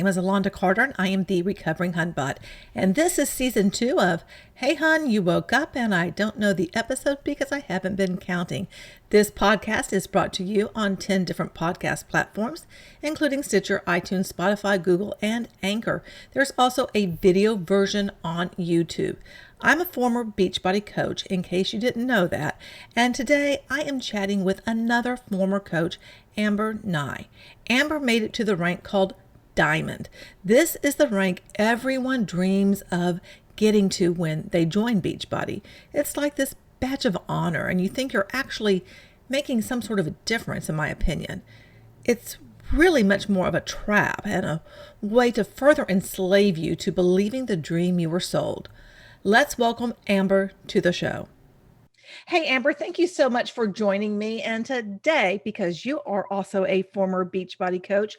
name is Alonda Carter, and I am the Recovering Hunbot. And this is season 2 of Hey Hun, You Woke Up, and I don't know the episode because I haven't been counting. This podcast is brought to you on 10 different podcast platforms, including Stitcher, iTunes, Spotify, Google, and Anchor. There's also a video version on YouTube. I'm a former Beachbody coach, in case you didn't know that, and today I am chatting with another former coach, Amber Nye. Amber made it to the rank called Diamond. This is the rank everyone dreams of getting to when they join Beachbody. It's like this badge of honor, and you think you're actually making some sort of a difference, in my opinion. It's really much more of a trap and a way to further enslave you to believing the dream you were sold. Let's welcome Amber to the show. Hey, Amber, thank you so much for joining me. And today, because you are also a former Beachbody coach,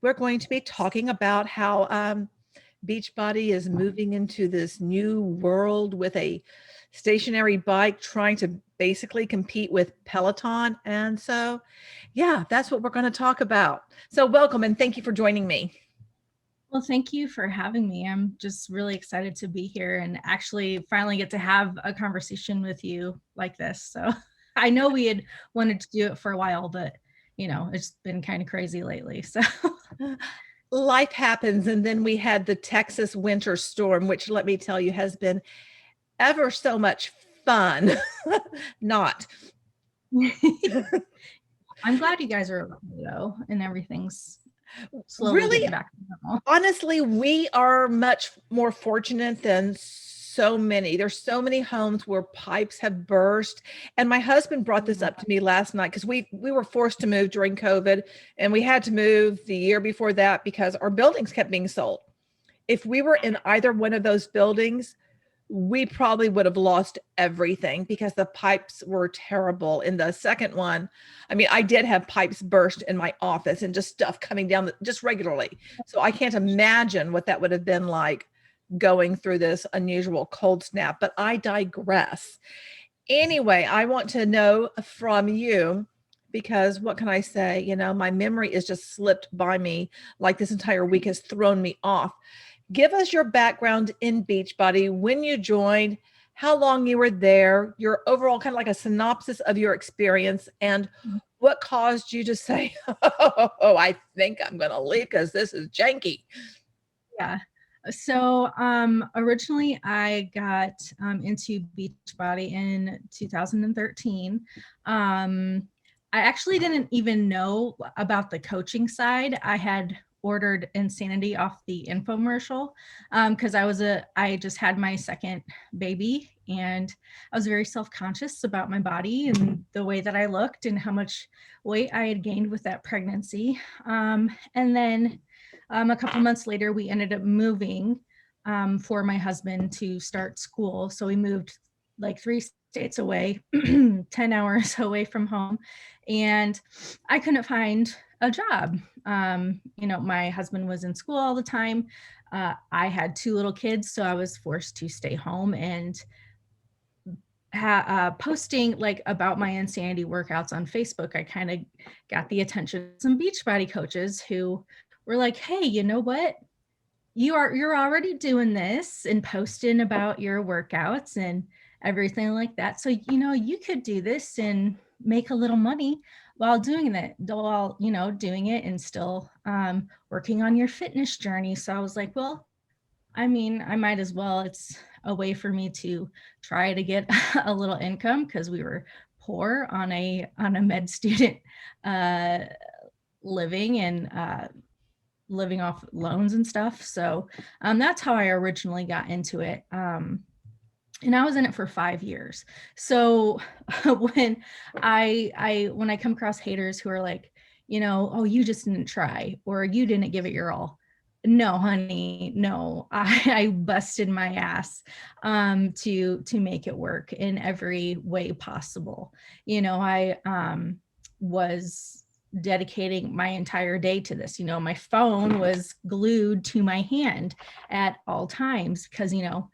we're going to be talking about how Beachbody is moving into this new world with a stationary bike, trying to basically compete with Peloton. And so, yeah, that's what we're going to talk about. So welcome and thank you for joining me. Well, thank you for having me. I'm just really excited to be here and actually finally get to have a conversation with you like this. So I know we had wanted to do it for a while, but you know, it's been kind of crazy lately. So life happens. And then we had the Texas winter storm, which let me tell you has been ever so much fun. Not. I'm glad you guys are okay though, and everything's slowly really getting back to normal. Honestly, we are much more fortunate than so many. There's so many homes where pipes have burst. And my husband brought this up to me last night because we were forced to move during COVID, and we had to move the year before that because our buildings kept being sold. If we were in either one of those buildings, we probably would have lost everything because the pipes were terrible. In the second one, I mean, I did have pipes burst in my office and just stuff coming down just regularly. So I can't imagine what that would have been like going through this unusual cold snap, but I digress. Anyway, I want to know from you, because what can I say? You know, my memory is just slipped by me, like this entire week has thrown me off. Give us your background in Beachbody, when you joined, how long you were there, your overall kind of like a synopsis of your experience, and what caused you to say, oh, I think I'm going to leave because this is janky. Yeah. So originally I got into Beachbody in 2013. I actually didn't even know about the coaching side. I had ordered Insanity off the infomercial because I just had my second baby, and I was very self-conscious about my body and the way that I looked and how much weight I had gained with that pregnancy. And then a couple months later, we ended up moving for my husband to start school. So we moved like 3 states away, 10 hours away from home, and I couldn't find a job. You know, my husband was in school all the time. I had 2 little kids, so I was forced to stay home and posting like about my insanity workouts on Facebook. I kind of got the attention of some Beachbody coaches who were like, hey, you know what? You're already doing this and posting about your workouts and everything like that. So, you know, you could do this and make a little money while doing it, doing it and still working on your fitness journey. So I was like, well, I mean, I might as well. It's a way for me to try to get a little income because we were poor on a med student living and living off loans and stuff. So that's how I originally got into it. And I was in it for 5 years. So when I come across haters who are like, you know, oh, you just didn't try, or you didn't give it your all. No, honey, no, I busted my ass to make it work in every way possible. You know, I was dedicating my entire day to this. You know, my phone was glued to my hand at all times because, you know,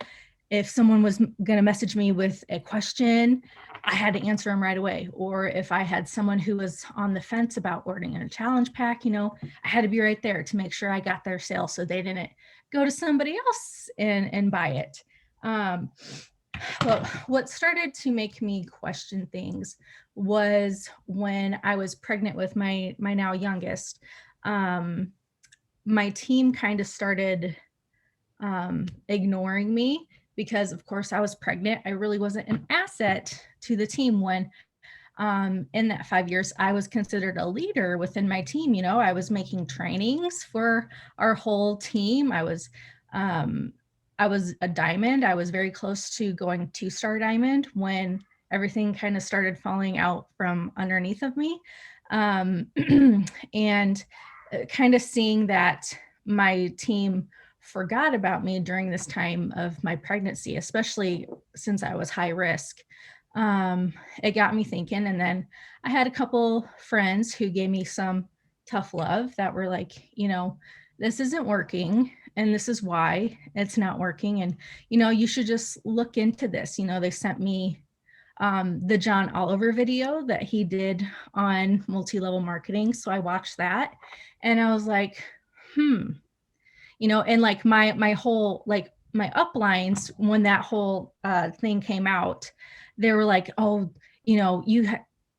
if someone was going to message me with a question, I had to answer them right away. Or if I had someone who was on the fence about ordering a challenge pack, I had to be right there to make sure I got their sale so they didn't go to somebody else and buy it. But what started to make me question things was when I was pregnant with my now youngest. My team kind of started ignoring me because, of course, I was pregnant. I really wasn't an asset to the team when in that 5 years, I was considered a leader within my team. I was making trainings for our whole team. I was a diamond. I was very close to going 2-star diamond when everything kind of started falling out from underneath of me. And kind of seeing that my team forgot about me during this time of my pregnancy, especially since I was high risk. It got me thinking. And then I had a couple friends who gave me some tough love that were like, this isn't working and this is why it's not working. And, you should just look into this. They sent me the John Oliver video that he did on multi-level marketing. So I watched that and I was like, and like my whole, like my uplines, when that whole thing came out, they were like, oh,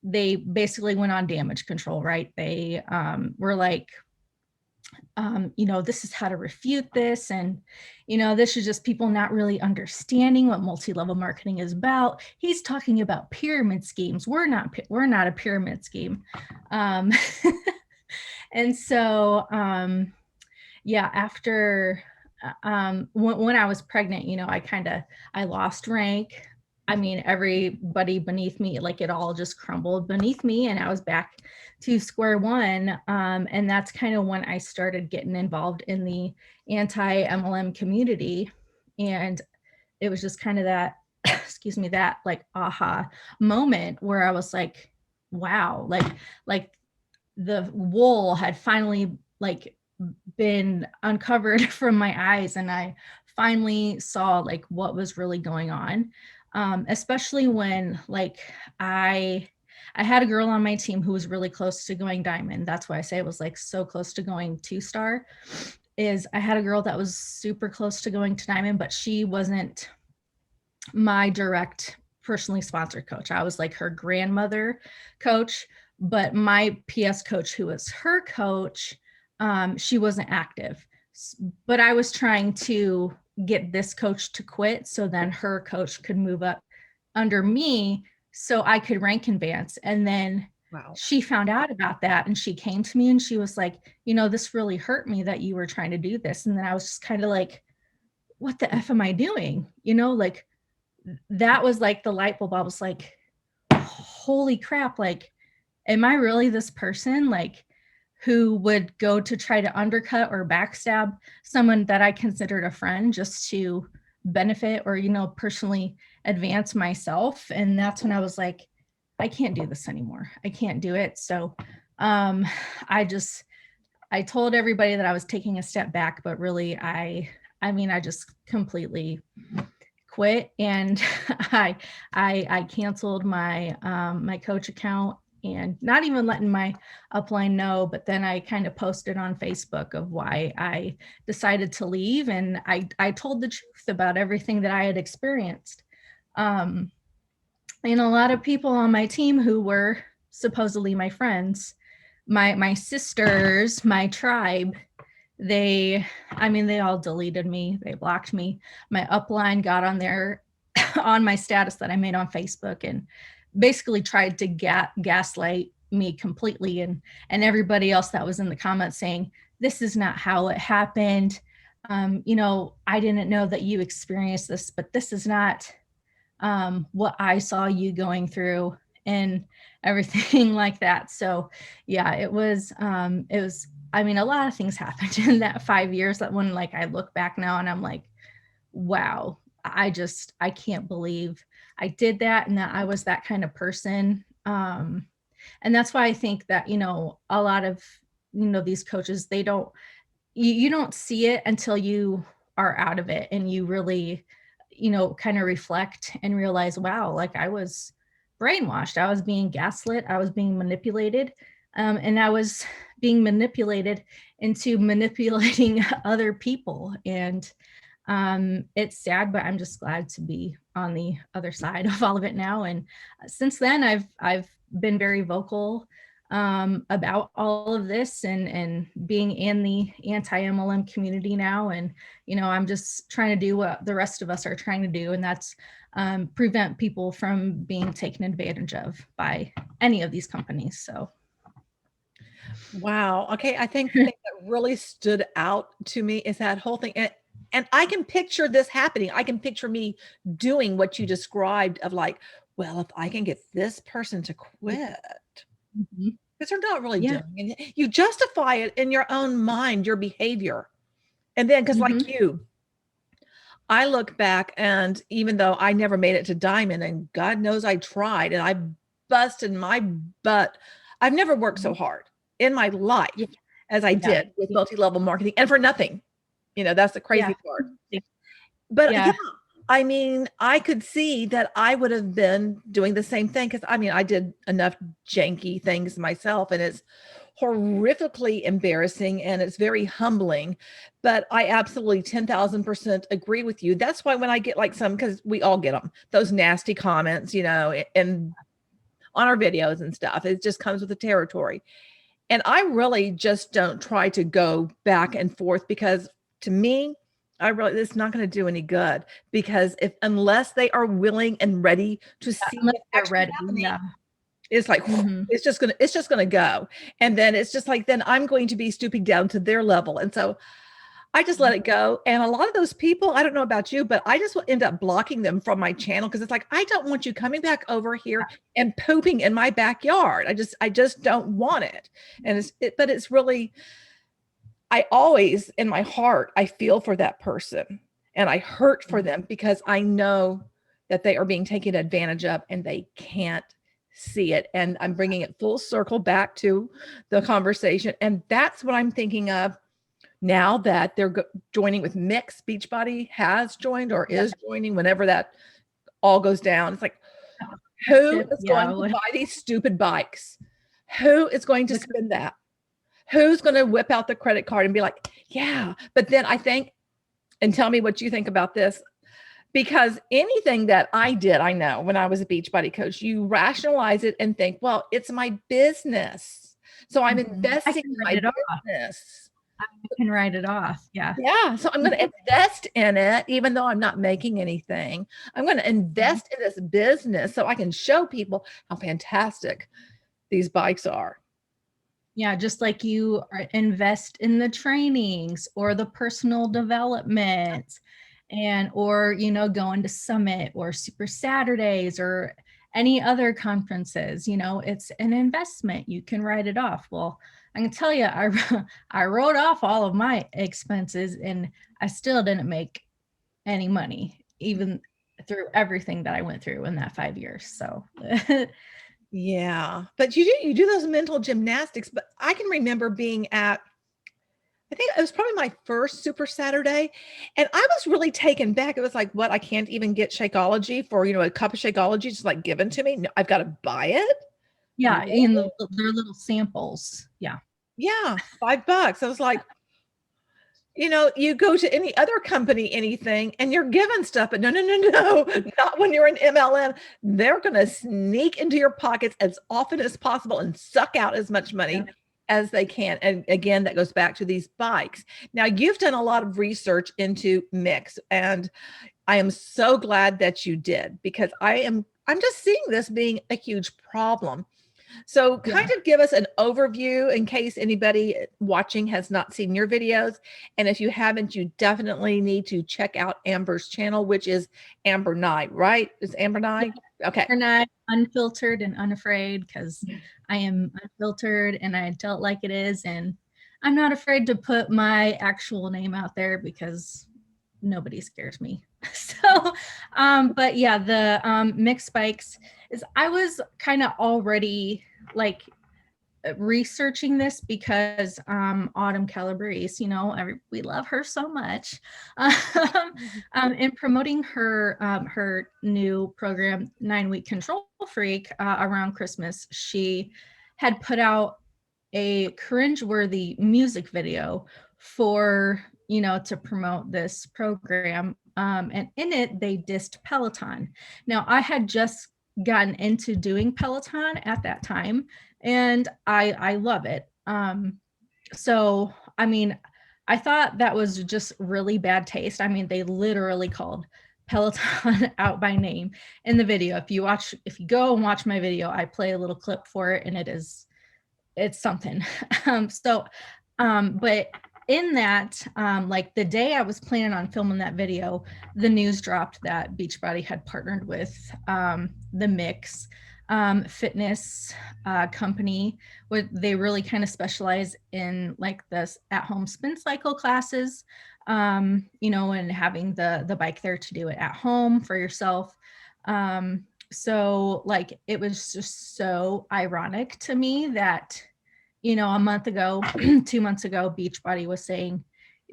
they basically went on damage control, right? They were like, this is how to refute this. And, this is just people not really understanding what multi-level marketing is about. He's talking about pyramid schemes. We're not a pyramid scheme. And so, after when I was pregnant, I lost rank. I mean, everybody beneath me, like it all just crumbled beneath me and I was back to square one. And that's kind of when I started getting involved in the anti-MLM community. And it was just kind of that, that like aha moment where I was like, wow, like the wool had finally like been uncovered from my eyes and I finally saw like what was really going on. Especially when like I had a girl on my team who was really close to going diamond. That's why I say it was like so close to going 2-star. Is I had a girl that was super close to going to diamond, but she wasn't my direct personally sponsored coach. I was like her grandmother coach, but my PS coach, who was her coach, she wasn't active. But I was trying to get this coach to quit so then her coach could move up under me so I could rank advance. And then she found out about that and she came to me and she was like, this really hurt me that you were trying to do this. And then I was just kind of like, what the F am I doing? Like that was like the light bulb. I was like, holy crap. Like, am I really this person? Like, who would go to try to undercut or backstab someone that I considered a friend just to benefit or, personally advance myself. And that's when I was like, I can't do this anymore. I can't do it. So I told everybody that I was taking a step back, but really I just completely quit and I canceled my my coach account and not even letting my upline know. But then I kind of posted on Facebook of why I decided to leave. And I told the truth about everything that I had experienced. And a lot of people on my team who were supposedly my friends, my sisters, my tribe, they all deleted me. They blocked me. My upline got on there on my status that I made on Facebook and basically tried to gaslight me completely and everybody else that was in the comments saying, this is not how it happened. I didn't know that you experienced this, but this is not what I saw you going through and everything like that. So yeah, it was a lot of things happened in that 5 years that when like I look back now and I'm like, wow, I can't believe I did that and that I was that kind of person. And that's why I think that, a lot of, these coaches, they don't, you don't see it until you are out of it and you really, kind of reflect and realize, wow, like I was brainwashed. I was being gaslit. I was being manipulated. And I was being manipulated into manipulating other people. And it's sad, but I'm just glad to be on the other side of all of it now. And since then, I've been very vocal about all of this and being in the anti-MLM community now. And, I'm just trying to do what the rest of us are trying to do. And that's prevent people from being taken advantage of by any of these companies. So. Wow. Okay. I think the thing that really stood out to me is that whole thing. And I can picture this happening. I can picture me doing what you described of like, well, if I can get this person to quit, because they're not really doing it. You justify it in your own mind, your behavior. And then, because like you, I look back, and even though I never made it to Diamond, and God knows I tried and I busted my butt, I've never worked so hard in my life as I did with multi-level marketing, and for nothing. That's the crazy part. But I mean, I could see that I would have been doing the same thing, because I mean, I did enough janky things myself, and it's horrifically embarrassing and it's very humbling. But I absolutely 10,000% agree with you. That's why when I get like some, because we all get them, those nasty comments, and on our videos and stuff, it just comes with the territory. And I really just don't try to go back and forth, because to me, it's not going to do any good, because unless they are willing and ready to see what actually happening, it's like, it's just going to go. And then it's just like, then I'm going to be stooping down to their level. And so I just let it go. And a lot of those people, I don't know about you, but I just will end up blocking them from my channel, because it's like, I don't want you coming back over here and pooping in my backyard. I just don't want it. And but it's really, I always, in my heart, I feel for that person, and I hurt for them, because I know that they are being taken advantage of and they can't see it. And I'm bringing it full circle back to the conversation. And that's what I'm thinking of now that they're joining with Mix. Beachbody has joined or is joining, whenever that all goes down. It's like, who is going to buy these stupid bikes? Who is going to spend that? Who's going to whip out the credit card and be like, yeah. But then I think, and tell me what you think about this, because anything that I did, I know when I was a Beachbody coach, you rationalize it and think, well, it's my business. So I'm investing in my business. I can write it off. Yeah. Yeah. So I'm going to invest in it, even though I'm not making anything. I'm going to invest in this business so I can show people how fantastic these bikes are. Yeah, just like you invest in the trainings or the personal development, or going to Summit or Super Saturdays or any other conferences, it's an investment. You can write it off. Well, I can tell you, I wrote off all of my expenses and I still didn't make any money, even through everything that I went through in that 5 years. So yeah, but you do those mental gymnastics. But I can remember being at, I think it was probably my first Super Saturday, and I was really taken back. It was like, what? I can't even get Shakeology for, a cup of Shakeology just like given to me. No, I've got to buy it. Yeah, in their little samples. Yeah. Yeah, $5. I was like, you go to any other company, anything, and you're given stuff, but no, not when you're an MLM. They're going to sneak into your pockets as often as possible and suck out as much money as they can. And again, that goes back to these bikes. Now, you've done a lot of research into Mix, and I am so glad that you did, because I'm just seeing this being a huge problem. So kind of give us an overview in case anybody watching has not seen your videos. And if you haven't, you definitely need to check out Amber's channel, which is Amber Nye, right? Is Amber Nye? Okay. Amber Nye, unfiltered and unafraid, because I am unfiltered and I tell it like it is. And I'm not afraid to put my actual name out there, because nobody scares me. So, but yeah, the Mix bikes is, I was kind of already like researching this because Autumn Calabrese, we love her so much, and promoting her new program, 9-Week Control Freak, around Christmas, she had put out a cringeworthy music video for, to promote this program. And in it, they dissed Peloton. Now, I had just gotten into doing Peloton at that time, and I love it. So, I mean, I thought that was just really bad taste. I mean, they literally called Peloton out by name in the video. If you go and watch my video, I play a little clip for it, and it's something. But in that, like the day I was planning on filming that video, the news dropped that Beachbody had partnered with the Mix fitness company, where they really kind of specialize in like this at-home spin cycle classes, and having the bike there to do it at home for yourself. So like, it was just so ironic to me that, a month ago, 2 months ago, Beachbody was saying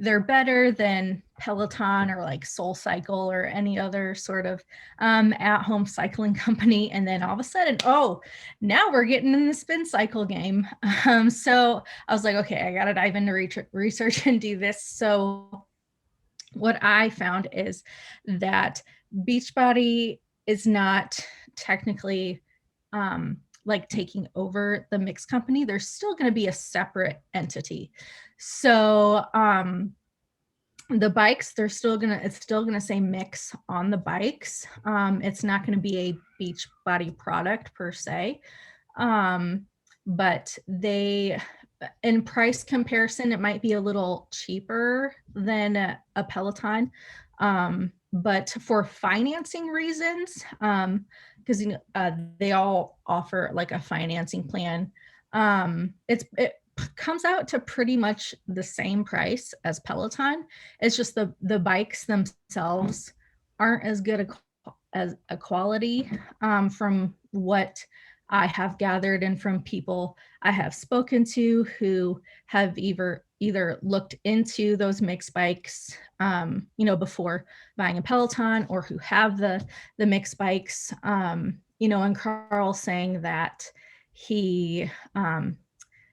they're better than Peloton or like Soul Cycle or any other sort of at-home cycling company. And then all of a sudden, now we're getting in the spin cycle game. So I was like, okay, I got to dive into research and do this. So what I found is that Beachbody is not technically like taking over the Mix company. There's still going to be a separate entity. So the bikes, it's still going to say Mix on the bikes. It's not going to be a Beachbody product per se. But in price comparison, it might be a little cheaper than a Peloton. But for financing reasons, because they all offer like a financing plan, it comes out to pretty much the same price as Peloton. It's just the bikes themselves aren't as good as a quality, from what I have gathered and from people I have spoken to who have either looked into those mixed bikes, before buying a Peloton, or who have the mixed bikes, and Carl saying that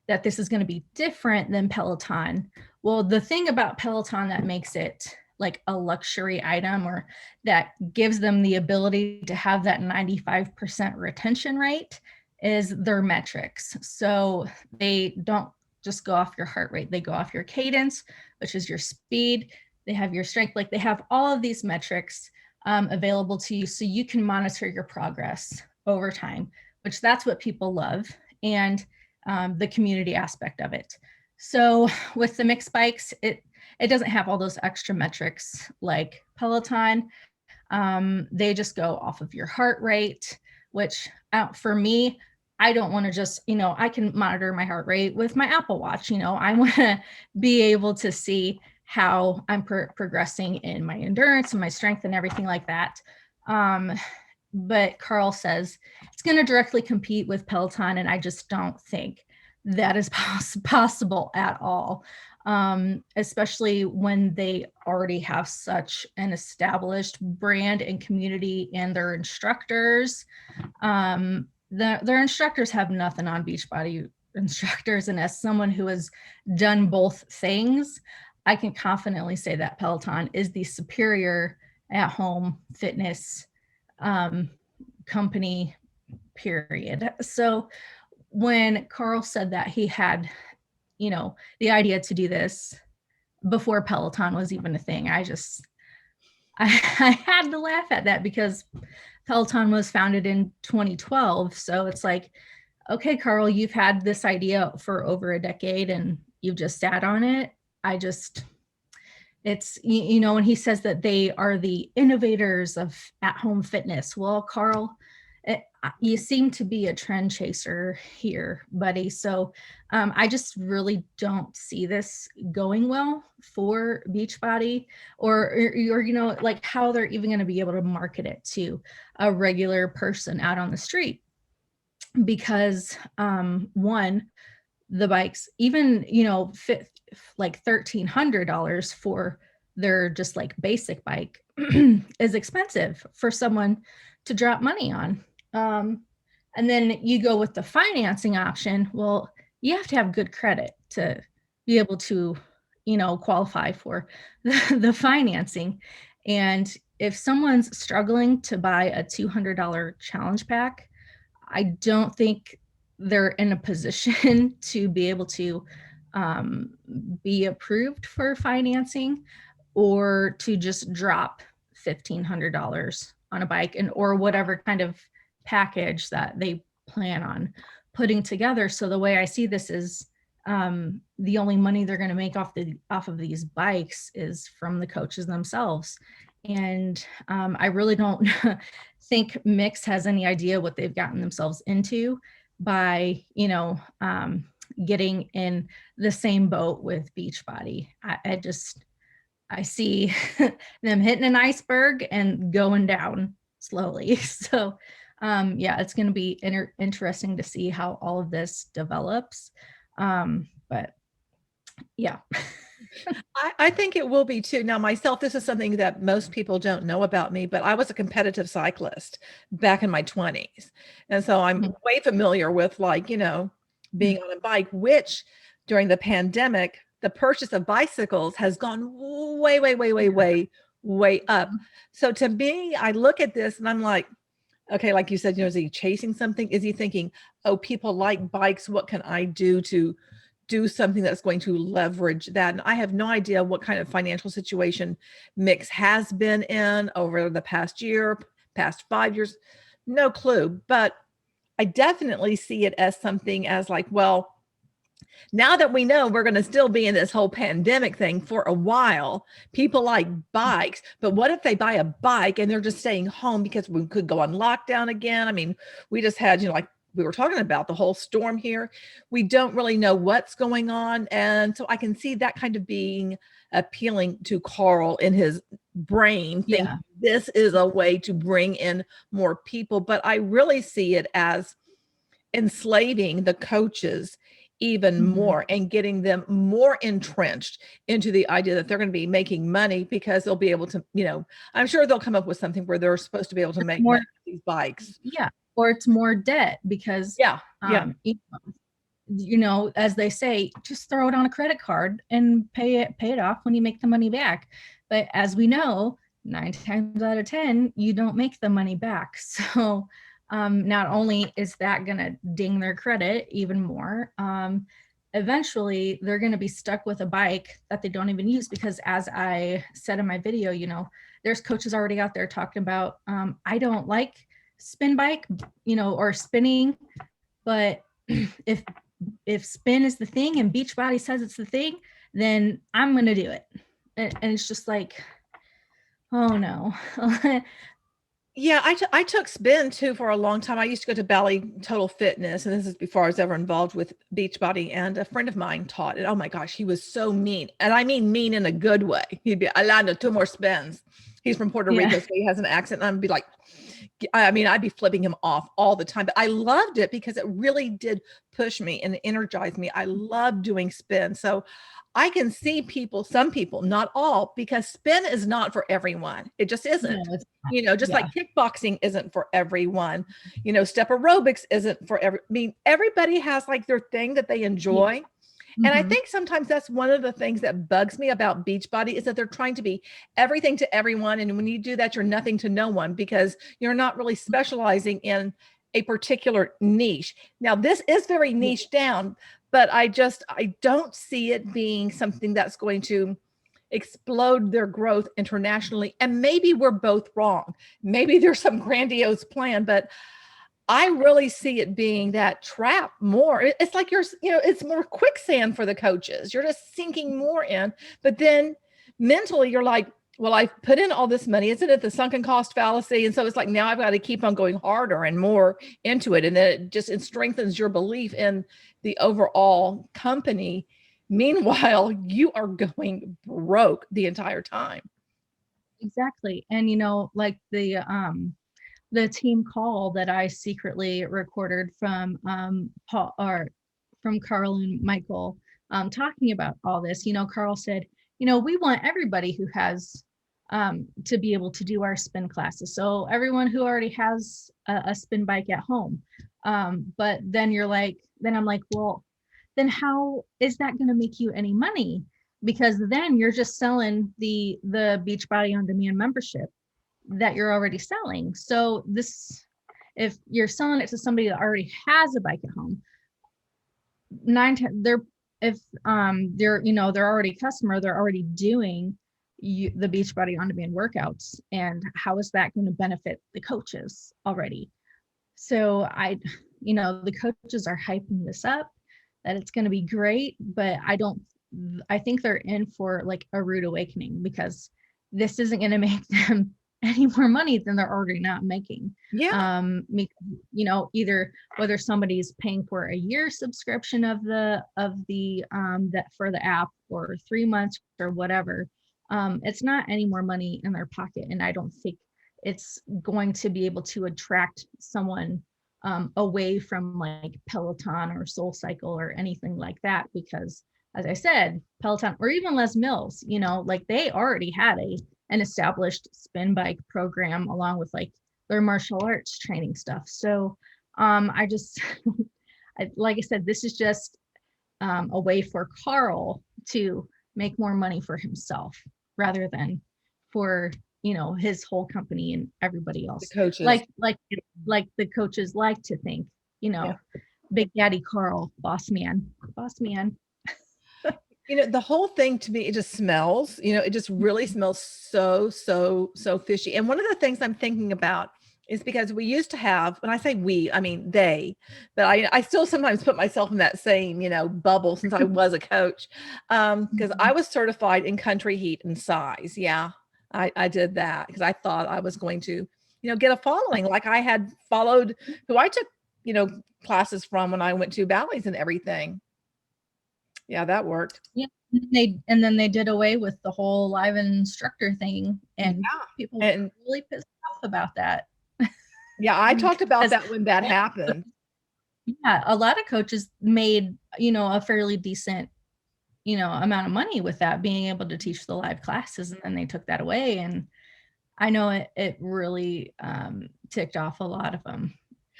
that this is going to be different than Peloton. Well, the thing about Peloton that makes it like a luxury item, or that gives them the ability to have that 95% retention rate, is their metrics. So they don't just go off your heart rate. They go off your cadence, which is your speed. They have your strength. Like, they have all of these metrics available to you, so you can monitor your progress over time, which that's what people love, and the community aspect of it. So with the mixed bikes, it doesn't have all those extra metrics like Peloton. They just go off of your heart rate, which for me, I don't want to just, I can monitor my heart rate with my Apple Watch. I want to be able to see how I'm progressing in my endurance and my strength and everything like that. But Carl says it's going to directly compete with Peloton, and I just don't think that is possible at all, especially when they already have such an established brand and community, and their instructors. Their instructors have nothing on Beachbody instructors, and as someone who has done both things, I can confidently say that Peloton is the superior at-home fitness company, period. So when Carl said that he had, the idea to do this before Peloton was even a thing, I had to laugh at that, because Peloton was founded in 2012. So it's like, okay, Carl, you've had this idea for over a decade and you've just sat on it. It's, when he says that they are the innovators of at-home fitness. Well, Carl, you seem to be a trend chaser here, buddy. So I just really don't see this going well for Beachbody, or like how they're even going to be able to market it to a regular person out on the street. because one, the bikes, even, you know, fit like $1,300 for their just like basic bike is expensive for someone to drop money on. And then you go with the financing option. Well, you have to have good credit to be able to, you know, qualify for the financing. And if someone's struggling to buy a $200 challenge pack, I don't think they're in a position to be able to be approved for financing, or to just drop $1,500 on a bike, and or whatever kind of package that they plan on putting together. So the way I see this is, the only money they're going to make off of these bikes is from the coaches themselves. And I really don't think Mix has any idea what they've gotten themselves into by, you know, getting in the same boat with Beachbody. I see them hitting an iceberg and going down slowly. So yeah, it's going to be interesting to see how all of this develops. But yeah. I think it will be too. Now, myself, this is something that most people don't know about me, but I was a competitive cyclist back in my 20s. And so I'm way familiar with, like, you know, being on a bike, which during the pandemic, the purchase of bicycles has gone way, way, way, way, way, way up. So to me, I look at this and I'm like, okay, like you said, you know, is he chasing something? Is he thinking, oh, people like bikes, what can I do to do something that's going to leverage that? And I have no idea what kind of financial situation Mix has been in over the past year, past 5 years, no clue. But I definitely see it as something as like, well, now that we know we're going to still be in this whole pandemic thing for a while, people like bikes, but what if they buy a bike and they're just staying home because we could go on lockdown again? I mean, we just had, you know, like we were talking about the whole storm here. We don't really know what's going on. And so I can see that kind of being appealing to Carl in his brain, thinking this is a way to bring in more people. But I really see it as enslaving the coaches even more and getting them more entrenched into the idea that they're going to be making money because they'll be able to, you know, I'm sure they'll come up with something where they're supposed to be able to make money with these bikes. Yeah. Or it's more debt because, you know, as they say, just throw it on a credit card and pay it off when you make the money back. But as we know, 9 times out of 10, you don't make the money back. So not only is that going to ding their credit even more, eventually they're going to be stuck with a bike that they don't even use, because as I said in my video, you know, there's coaches already out there talking about, I don't like spin bike, you know, or spinning, but if spin is the thing and Beachbody says it's the thing, then I'm going to do it. And it's just like, oh no. Yeah, I took spin too for a long time. I used to go to Bally Total Fitness, and this is before I was ever involved with Beachbody. And a friend of mine taught it. Oh my gosh, he was so mean, and I mean mean in a good way. He'd be, Alana, 2 more spins. He's from Puerto Rico, so he has an accent, and I'd be like, I mean, I'd be flipping him off all the time. But I loved it because it really did push me and energize me. I love doing spin, so I can see people, some people, not all, because spin is not for everyone. It just isn't. No, you know, just like kickboxing isn't for everyone. You know, step aerobics isn't for I mean, everybody has like their thing that they enjoy. And I think sometimes that's one of the things that bugs me about Beachbody is that they're trying to be everything to everyone. And when you do that, you're nothing to no one because you're not really specializing in a particular niche. Now, this is very niche down, but I don't see it being something that's going to explode their growth internationally. And maybe we're both wrong. Maybe there's some grandiose plan, but I really see it being that trap more. It's like it's more quicksand for the coaches. You're just sinking more in, but then mentally you're like, well, I've put in all this money. Isn't it the sunken cost fallacy? And so it's like, now I've got to keep on going harder and more into it. And then it strengthens your belief in the overall company. Meanwhile, you are going broke the entire time. Exactly. And, you know, like the team call that I secretly recorded from Paul, or from Carl and Michael, talking about all this. Carl said, we want everybody who has to be able to do our spin classes. So everyone who already has a spin bike at home. But then I'm like, well, then how is that going to make you any money? Because then you're just selling the Beachbody On Demand membership that you're already selling. So if you're selling it to somebody that already has a bike at home, if they're already a customer, they're already doing the Beachbody On Demand workouts, and how is that going to benefit the coaches already? So the coaches are hyping this up, that it's going to be great, but I think they're in for like a rude awakening, because this isn't going to make them any more money than they're already not making. Yeah. Either whether somebody's paying for a year subscription of the that for the app, or 3 months or whatever, it's not any more money in their pocket. And I don't think it's going to be able to attract someone away from like Peloton or Soul Cycle or anything like that, because as I said, Peloton or even Les Mills, like they already had an established spin bike program along with like their martial arts training stuff. So I just, like I said, this is just a way for Carl to make more money for himself rather than for his whole company and everybody else. The coaches. Like the coaches like to think, Yeah. Big Daddy Carl, boss man. The whole thing to me, it just smells, it just really smells so fishy. And one of the things I'm thinking about is because we used to have, when I say we, I mean they, but I still sometimes put myself in that same, bubble since I was a coach. Because I was certified in country heat and size. Yeah, I did that because I thought I was going to, get a following like I had followed who I took, classes from when I went to Bally's and everything. Yeah, that worked. Yeah. And then they did away with the whole live instructor thing, and people were really pissed off about that. Yeah, I talked about that when that happened. Yeah, a lot of coaches made, a fairly decent, amount of money with that, being able to teach the live classes, and then they took that away. And I know it really ticked off a lot of them,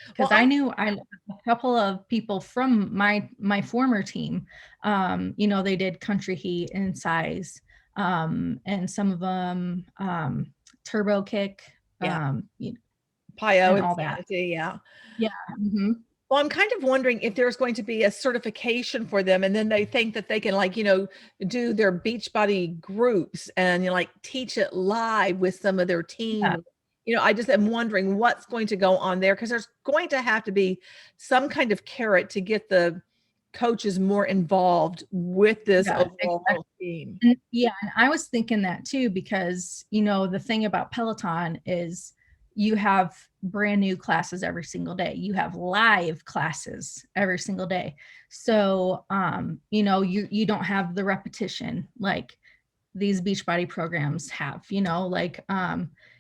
because I knew a couple of people from my former team, they did country heat and size, and some of them turbo kick, PIO and all that. Yeah. Yeah. Mm-hmm. Well, I'm kind of wondering if there's going to be a certification for them, and then they think that they can do their Beachbody groups and teach it live with some of their team. Yeah. I just am wondering what's going to go on there, because there's going to have to be some kind of carrot to get the coaches more involved with this overall team. And I was thinking that too, because the thing about Peloton is you have brand new classes every single day. You have live classes every single day. So you don't have the repetition like these Beachbody programs have,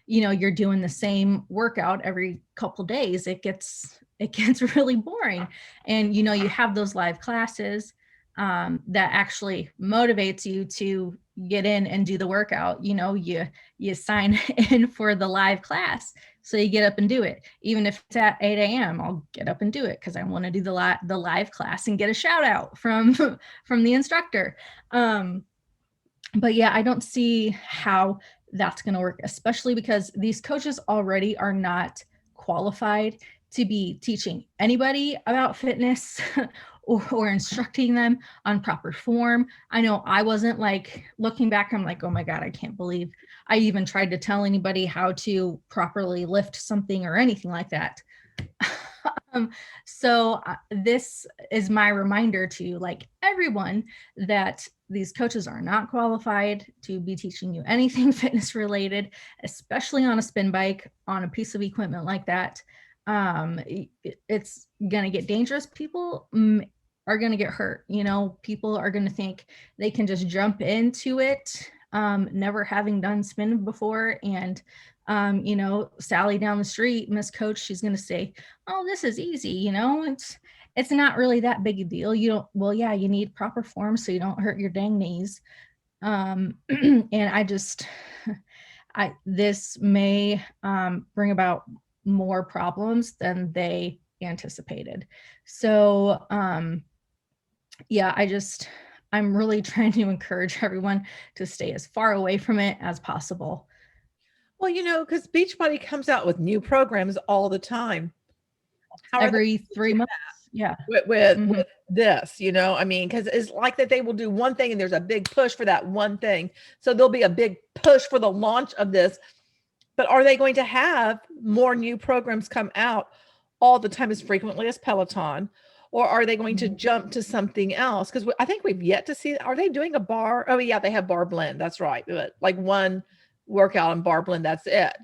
you're doing the same workout every couple of days. It gets really boring. And you have those live classes that actually motivates you to get in and do the workout. You sign in for the live class, so you get up and do it. Even if it's at 8 a.m., I'll get up and do it because I want to do the live class and get a shout out from the instructor. But yeah, I don't see how that's going to work, especially because these coaches already are not qualified to be teaching anybody about fitness or instructing them on proper form. I know I wasn't, looking back, I'm like, oh my God, I can't believe I even tried to tell anybody how to properly lift something or anything like that. So this is my reminder to everyone that these coaches are not qualified to be teaching you anything fitness related, especially on a spin bike, on a piece of equipment like that. It's going to get dangerous. People are going to get hurt. People are going to think they can just jump into it, never having done spin before, and Sally down the street, Miss Coach, she's going to say, oh, this is easy. It's not really that big a deal. You need proper form so you don't hurt your dang knees. And this may bring about more problems than they anticipated. So, I'm really trying to encourage everyone to stay as far away from it as possible. Well, because Beachbody comes out with new programs all the time. Every 3 months. Yeah. With this, because it's like that they will do one thing and there's a big push for that one thing. So there'll be a big push for the launch of this. But are they going to have more new programs come out all the time as frequently as Peloton? Or are they going to jump to something else? Because I think we've yet to see, are they doing a bar? Oh yeah, they have bar blend. That's right. But like one workout and bar blend, that's it.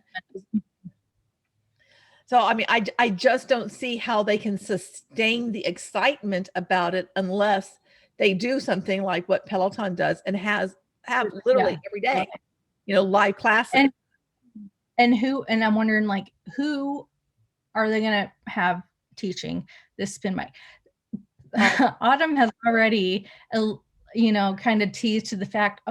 So, I just don't see how they can sustain the excitement about it unless they do something like what Peloton does and have literally every day, live classes. And I'm wondering, like, who are they going to have teaching this spin bike? Autumn has already, kind of teased to the fact,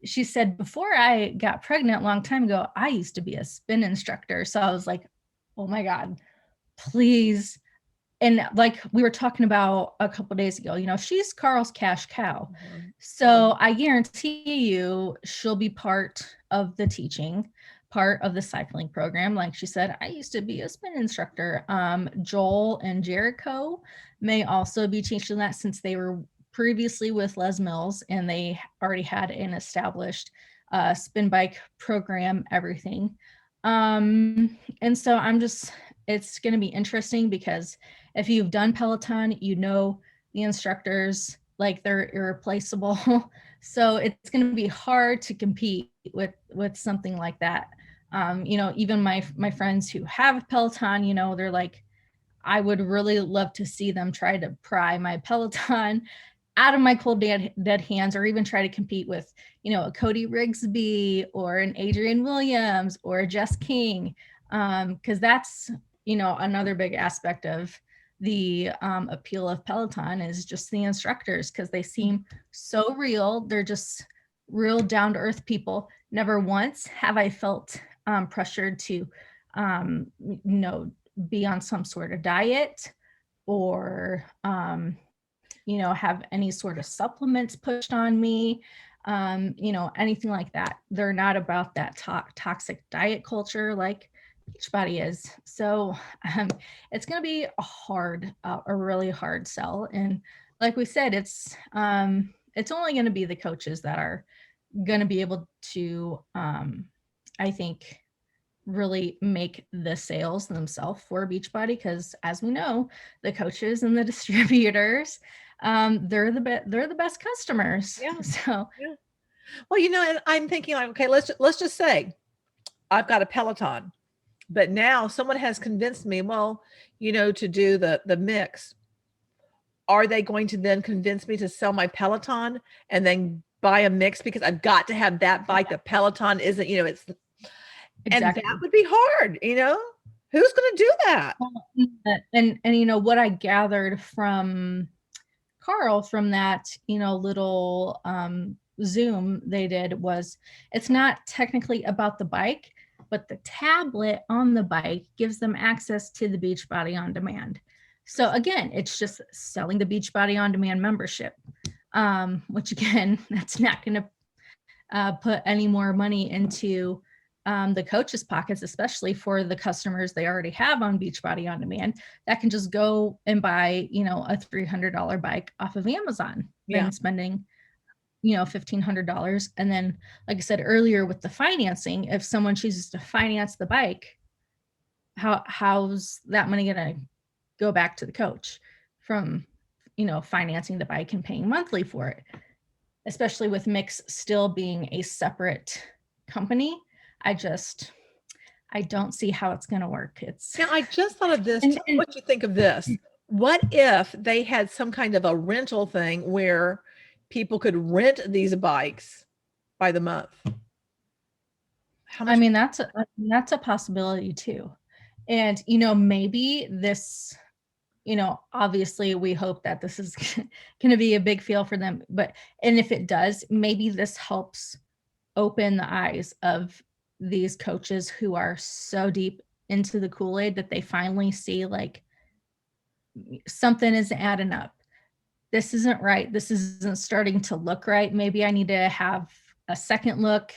she said, before I got pregnant a long time ago, I used to be a spin instructor. So I was like, oh my God, please. And like we were talking about a couple of days ago, she's Carl's cash cow. So I guarantee you she'll be part of the teaching, part of the cycling program. Like she said, I used to be a spin instructor. Joel and Jericho may also be teaching that, since they were previously with Les Mills and they already had an established spin bike program, everything. And so it's going to be interesting, because if you've done Peloton, the instructors, like, they're irreplaceable. So it's going to be hard to compete with something like that. Even my friends who have Peloton, they're like, I would really love to see them try to pry my Peloton out of my cold dead hands, or even try to compete with, a Cody Rigsby or an Adrian Williams or a Jess King. Because that's, another big aspect of the appeal of Peloton is just the instructors, because they seem so real. They're just real down to earth people. Never once have I felt pressured to, be on some sort of diet or, have any sort of supplements pushed on me, anything like that. They're not about that toxic diet culture like Beachbody is. So it's going to be a really hard sell. And like we said, it's only going to be the coaches that are going to be able to, I think, really make the sales themselves for Beachbody, because as we know, the coaches and the distributors, they're the best customers. Yeah. So, yeah. Well, and I'm thinking, like, okay, let's just say I've got a Peloton, but now someone has convinced me, to do the mix. Are they going to then convince me to sell my Peloton and then buy a mix because I've got to have that bike? The Peloton isn't, it's exactly. And that would be hard, who's going to do that? And what I gathered from Carl from that, little Zoom they did was, it's not technically about the bike, but the tablet on the bike gives them access to the Beachbody On Demand. So again, it's just selling the Beachbody On Demand membership, which again, that's not going to put any more money into the coaches' pockets, especially for the customers they already have on Beachbody On Demand, that can just go and buy, a $300 bike off of Amazon, than spending, $1,500. And then, like I said earlier, with the financing, if someone chooses to finance the bike, how's that money going to go back to the coach from, financing the bike and paying monthly for it, especially with Mix still being a separate company? I don't see how it's going to work. Now, I just thought of this. Tell me what you think of this. What if they had some kind of a rental thing where people could rent these bikes by the month? How much? I mean, that's a possibility too. And, you know, maybe this, you know, obviously we hope that this is going to be a big feel for them, but, and if it does, maybe this helps open the eyes of these coaches who are so deep into the Kool-Aid that they finally see like something isn't adding up. This isn't right. This isn't starting to look right. Maybe I need to have a second look,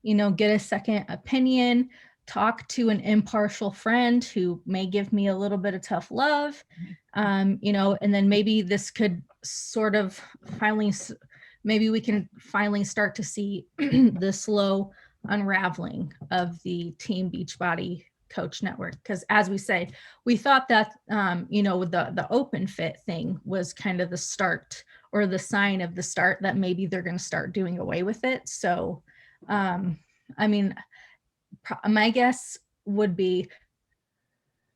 you know, get a second opinion, talk to an impartial friend who may give me a little bit of tough love, you know, and then maybe this could sort of finally, maybe we can finally start to see the slow unraveling of the Team Beachbody Coach Network. Because as we say, we thought that you know, the open fit thing was kind of the start or the sign of the start that maybe they're going to start doing away with it. So I mean, my guess would be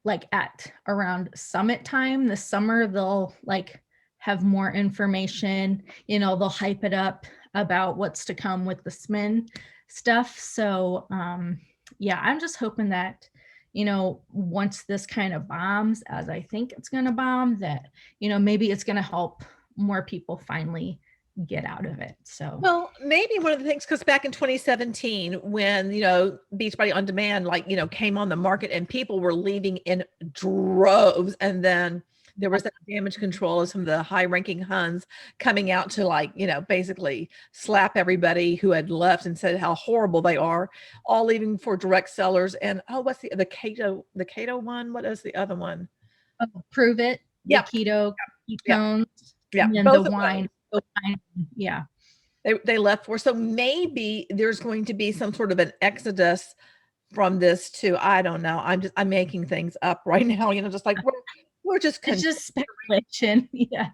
like at around summit time this summer, they'll like have more information, you know, they'll hype it up about what's to come with the SMIN stuff. So yeah, I'm just hoping that, you know, once this kind of bombs as I think it's going to bomb, that, you know, maybe it's going to help more people finally get out of it. So Well, maybe one of the things, because back in 2017, when, you know, Beachbody On Demand, like, you know, came on the market and people were leaving in droves. And then there was that damage control of some of the high ranking Huns coming out to, like, you know, basically slap everybody who had left and said how horrible they are, all leaving for direct sellers. And oh, what's the keto one? What is the other one? prove it, the Yeah. keto Yeah. ketones, Yeah. and then Both the of wine. those. Yeah. They left for. So maybe there's going to be some sort of an exodus from this too. I don't know. I'm making things up right now, you know, just like we're just It's just speculation. Yeah.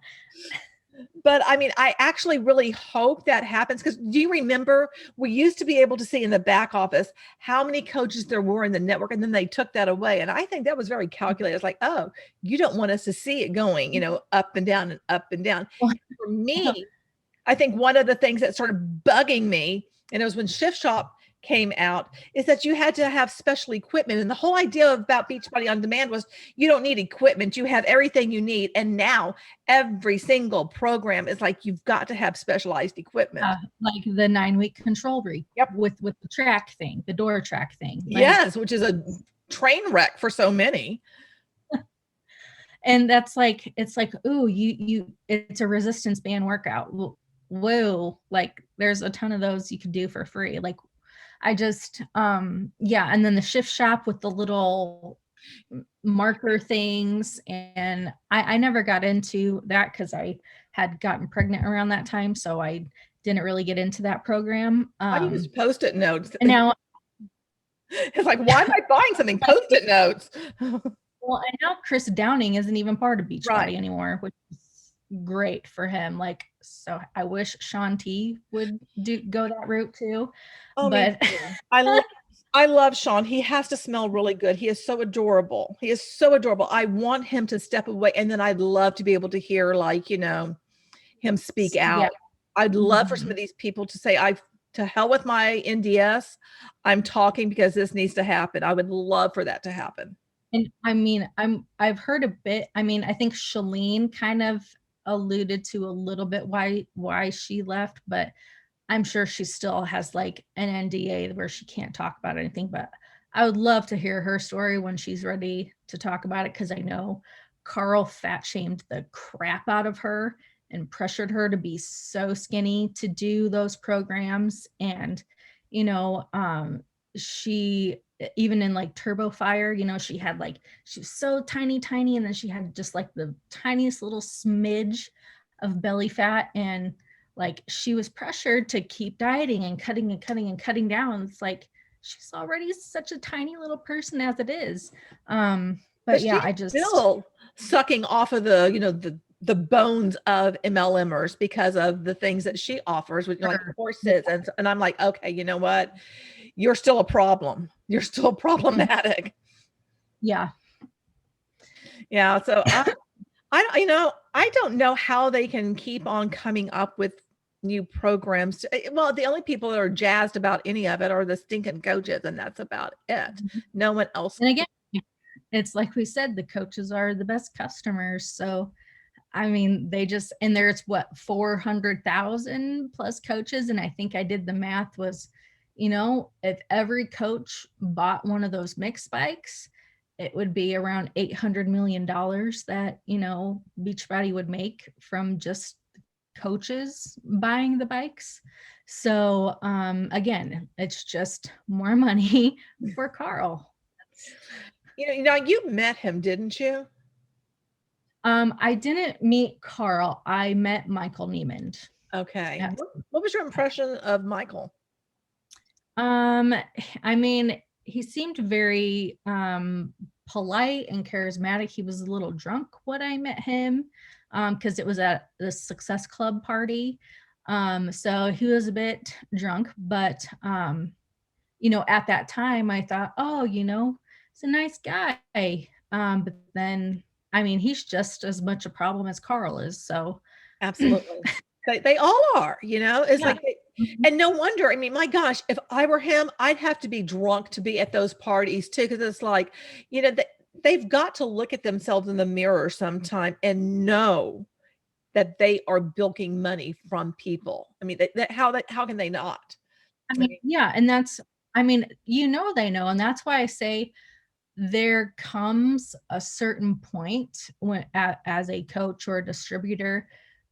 but I mean, I actually really hope that happens, because do you remember we used to be able to see in the back office how many coaches there were in the network, and then they took that away. And I think that was very calculated. It's like, oh, you don't want us to see it going, you know, up and down and up and down. For me, I think one of the things that started bugging me, and it was when Shift Shop came out, is that you had to have special equipment. And the whole idea about Beachbody On Demand was you don't need equipment. You have everything you need. And now every single program is like, you've got to have specialized equipment. Like the 9-week control week. Yep. With the track thing, the door track thing. Like, yes, which is a train wreck for so many. And that's like, it's like, ooh, it's a resistance band workout. Whoa, like there's a ton of those you could do for free. Like I just yeah, and then the Shift Shop with the little marker things, and I never got into that because I had gotten pregnant around that time, so I didn't really get into that program. Why do you use Post-it notes? And now it's like, why am I buying something? Post-it notes. well, and now Chris Downing isn't even part of Beachbody anymore, which is great for him. Like, so I wish Shaun T would go that route too. Oh, but I love Shaun. He has to smell really good. He is so adorable. He is so adorable. I want him to step away, and then I'd love to be able to hear, like, you know, him speak out. Yeah. I'd love for some of these people to say, to hell with my NDS. I'm talking because this needs to happen. I would love for that to happen. And I mean, I've heard a bit. I mean, I think Shalene kind of alluded to a little bit why she left, but I'm sure she still has like an NDA where she can't talk about anything. But I would love to hear her story when she's ready to talk about it, because I know Carl fat shamed the crap out of her and pressured her to be so skinny to do those programs. And, you know, she, even in like Turbo Fire, you know, she was so tiny, and then she had just like the tiniest little smidge of belly fat, and like she was pressured to keep dieting and cutting down. It's like, she's already such a tiny little person as it is. But yeah, I just still sucking off of the, you know, the bones of MLMers because of the things that she offers with, you know, like horses. And I'm like, okay, you know what? You're still a problem. You're still problematic. Yeah. Yeah. So I don't know how they can keep on coming up with new programs. Well, the only people that are jazzed about any of it are the stinking coaches, and that's about it. No one else. And again, it's like we said, the coaches are the best customers. So, I mean, and there's what, 400,000 plus coaches. And I think I did the math was, if every coach bought one of those mixed bikes, it would be around $800 million that, Beachbody would make from just coaches buying the bikes. So, again, it's just more money for Carl. You met him, didn't you? I didn't meet Carl. I met Michael Niemand. Okay. Yes. What was your impression of Michael? I mean, he seemed very polite and charismatic. He was a little drunk when I met him, because it was at the Success Club party. So he was a bit drunk, but at that time I thought, oh, he's a nice guy. But then, I mean, he's just as much a problem as Carl is. So absolutely. They all are, it's like, and no wonder. I mean, my gosh, if I were him, I'd have to be drunk to be at those parties too. Cause it's like, they've got to look at themselves in the mirror sometime and know that they are bilking money from people. I mean, how can they not? I mean, yeah. And that's, I mean, they know. And that's why I say there comes a certain point when as a coach or a distributor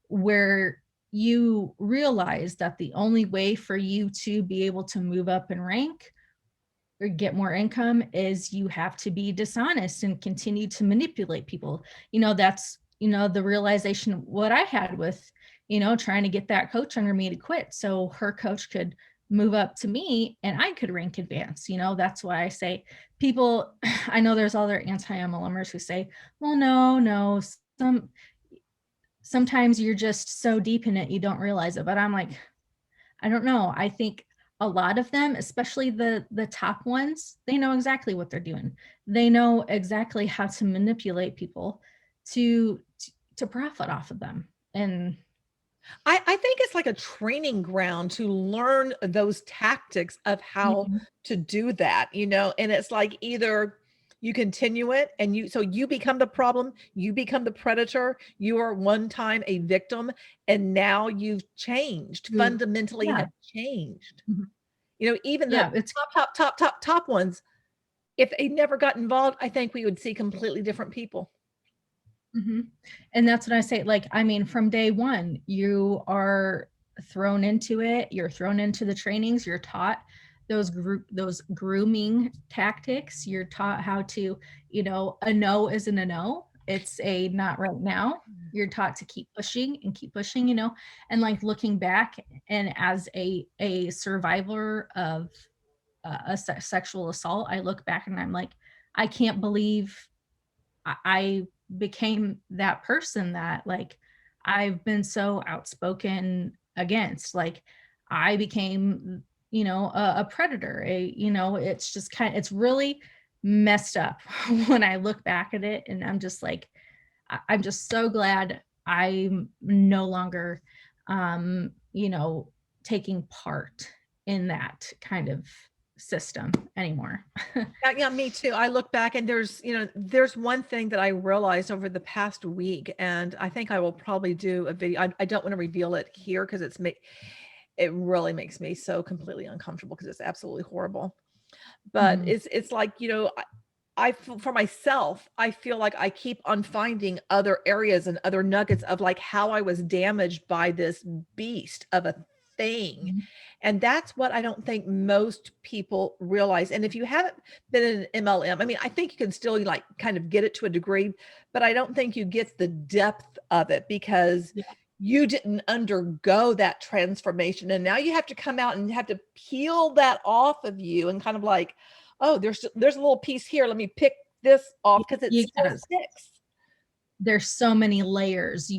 where you realize that the only way for you to be able to move up in rank or get more income is you have to be dishonest and continue to manipulate people. That's, the realization of what I had with, trying to get that coach under me to quit so her coach could move up to me and I could rank advance. That's why I say people, I know there's other anti-MLMers who say, well, no, sometimes you're just so deep in it, you don't realize it. But I'm like, I don't know. I think a lot of them, especially the top ones, they know exactly what they're doing. They know exactly how to manipulate people to profit off of them. And I think it's like a training ground to learn those tactics of how to do that, and it's like either you continue it and you become the problem, you become the predator, you are one time a victim, and now you've changed, fundamentally have changed. Even the top ones, if they never got involved, I think we would see completely different people. And that's what I say. Like, I mean, from day one, you are thrown into it. You're thrown into the trainings. You're taught those grooming tactics. You're taught how to, a no isn't a no. It's a not right now. You're taught to keep pushing and keep pushing, and like looking back and as a survivor of a sexual assault, I look back and I'm like, I can't believe I became that person that like I've been so outspoken against. Like I became, a predator. It's just it's really messed up when I look back at it, and I'm just like, I'm just so glad I'm no longer, taking part in that kind of system anymore. Yeah, me too. I look back and there's one thing that I realized over the past week, and I think I will probably do a video. I don't want to reveal it here because it really makes me so completely uncomfortable because it's absolutely horrible. But it's like, I for myself, I feel like I keep on finding other areas and other nuggets of like how I was damaged by this beast of a thing. And that's what I don't think most people realize. And if you haven't been in an MLM, I mean, I think you can still like kind of get it to a degree, but I don't think you get the depth of it because you didn't undergo that transformation. And now you have to come out and have to peel that off of you and kind of like, oh, there's a little piece here. Let me pick this off because it still sticks. There's so many layers.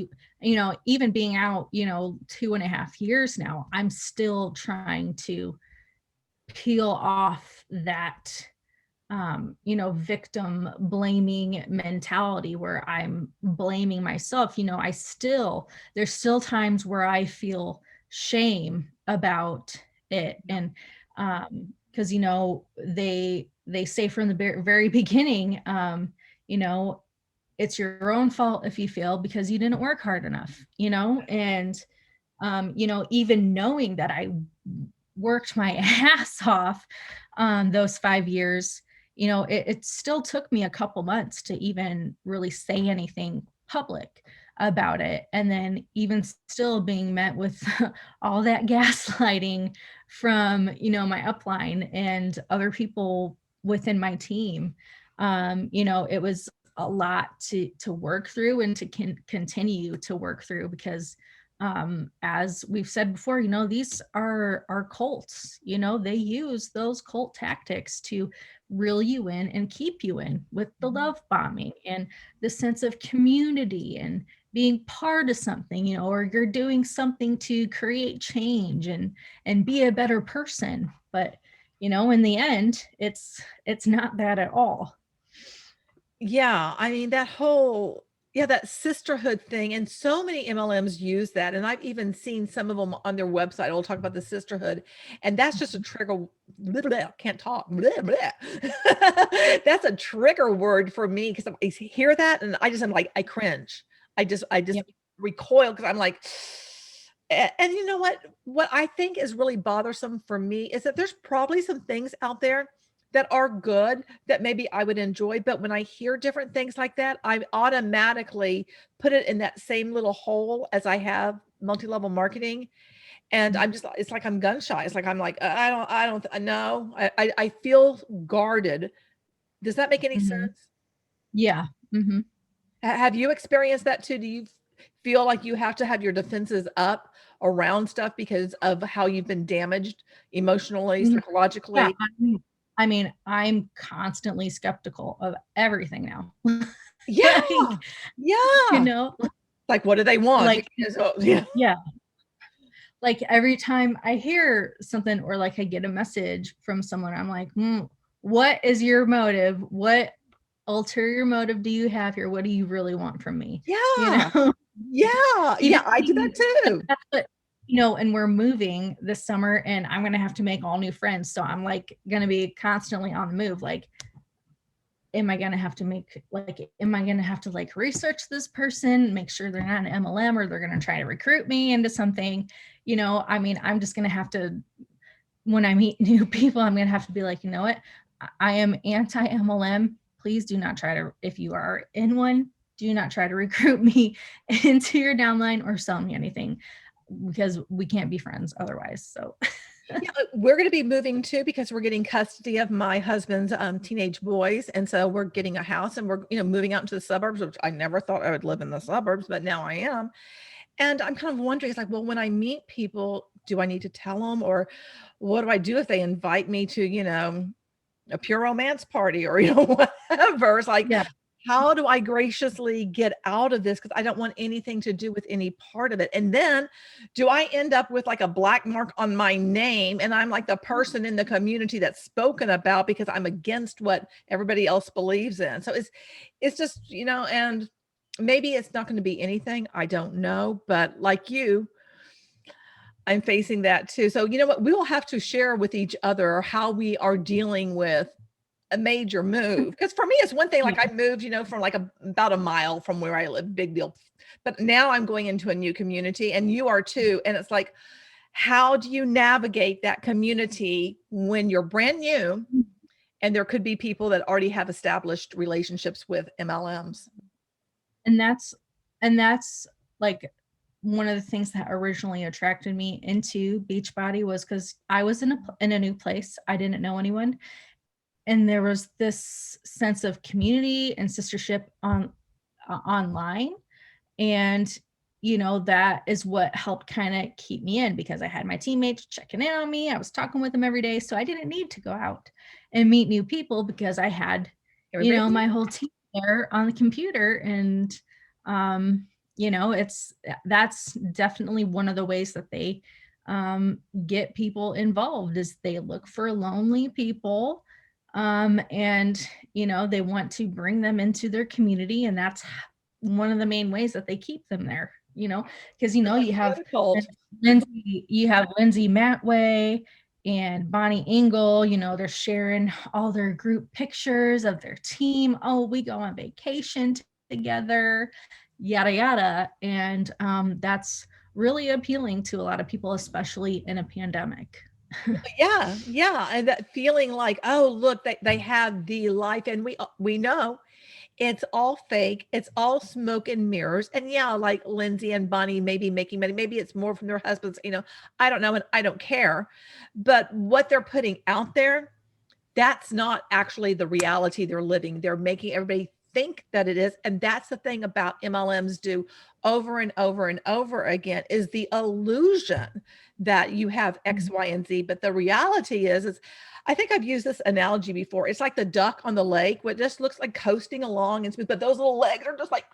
Even being out, 2.5 years now, I'm still trying to peel off that, victim blaming mentality where I'm blaming myself. There's still times where I feel shame about it. And because, you know, they say from the very beginning, you know, it's your own fault if you fail because you didn't work hard enough, you know. And you know, even knowing that I worked my ass off those 5 years, you know, it still took me a couple months to even really say anything public about it. And then even still being met with all that gaslighting from, you know, my upline and other people within my team. You know, it was a lot to work through and to continue to work through, because as we've said before, you know, these are cults. You know, they use those cult tactics to reel you in and keep you in, with the love bombing and the sense of community and being part of something, you know, or you're doing something to create change and be a better person. But, you know, in the end, it's not that at all. Yeah, I mean, that whole yeah, that sisterhood thing, and so many MLMs use that, and I've even seen some of them on their website will talk about the sisterhood, and that's just a trigger blah, blah, can't talk. Blah, blah. That's a trigger word for me because I hear that and I'm like, I cringe. I just Yep. recoil because I'm like, and you know what I think is really bothersome for me is that there's probably some things out there that are good that maybe I would enjoy. But when I hear different things like that, I automatically put it in that same little hole as I have multi-level marketing. And I'm just, it's like I'm gun shy. It's like, I'm like, I don't know. I feel guarded. Does that make any Mm-hmm. sense? Yeah. Mm-hmm. Have you experienced that too? Do you feel like you have to have your defenses up around stuff because of how you've been damaged emotionally, Yeah. psychologically? I mean, I'm constantly skeptical of everything now. Yeah. Like, you Yeah. know, Like, what do they want? like, So, yeah. yeah, like every time I hear something or like I get a message from someone, I'm like, what is your motive? What ulterior motive do you have here? What do you really want from me? You Yeah. know, Yeah. even Yeah. I do that too. that's what, you know, and we're moving this summer and I'm going to have to make all new friends. So I'm like going to be constantly on the move. Like, am I going to have to like research this person, make sure they're not an MLM or they're going to try to recruit me into something, you know? I mean, I'm just going to have to, when I meet new people, I'm going to have to be like, you know what? I am anti-MLM. Please do not try to, if you are in one, do not try to recruit me into your downline or sell me anything, because we can't be friends otherwise. So Yeah, we're going to be moving too because we're getting custody of my husband's teenage boys, and so we're getting a house and we're moving out into the suburbs, which I never thought I would live in the suburbs, but now I am. And I'm kind of wondering, it's like, well, when I meet people, do I need to tell them, or what do I do if they invite me to a pure romance party or whatever? It's like, yeah. how do I graciously get out of this? Because I don't want anything to do with any part of it. And then do I end up with like a black mark on my name and I'm like the person in the community that's spoken about because I'm against what everybody else believes in? So it's just, and maybe it's not going to be anything. I don't know. But like you, I'm facing that too. So you know what? We will have to share with each other how we are dealing with a major move. Because for me, it's one thing, Yeah. like I moved, from like about a mile from where I live, big deal. But now I'm going into a new community and you are too. And it's like, how do you navigate that community when you're brand new and there could be people that already have established relationships with MLMs? and that's like one of the things that originally attracted me into Beachbody was because I was in a new place. I didn't know anyone, and there was this sense of community and sistership online. And you know, that is what helped kind of keep me in, because I had my teammates checking in on me. I was talking with them every day, so I didn't need to go out and meet new people because I had, you know, my whole team there on the computer. And you know, that's definitely one of the ways that they get people involved, is they look for lonely people, and you know, they want to bring them into their community. And that's one of the main ways that they keep them there, you know, because, you know, you have Lindsay Matway and Bonnie Engel, you know, they're sharing all their group pictures of their team. Oh, we go on vacation together, yada, yada. And that's really appealing to a lot of people, especially in a pandemic. Yeah, yeah, and that feeling like, oh, look, they have the life, and we know it's all fake. It's all smoke and mirrors. And yeah, like Lindsay and Bonnie may be making money. Maybe it's more from their husbands. I don't know, and I don't care. But what they're putting out there, that's not actually the reality they're living. They're making everybody think that it is. And that's the thing about MLMs do over and over and over again, is the illusion that you have X, Y, and Z. But the reality is I think I've used this analogy before. It's like the duck on the lake, what just looks like coasting along and smooth, but those little legs are just like,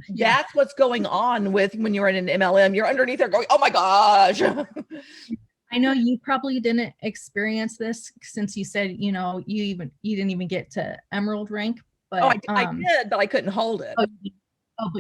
Yeah. that's what's going on with when you're in an MLM. You're underneath there going, oh my gosh. I know you probably didn't experience this, since you said, you know, you didn't even get to emerald rank, but I did, but I couldn't hold it. But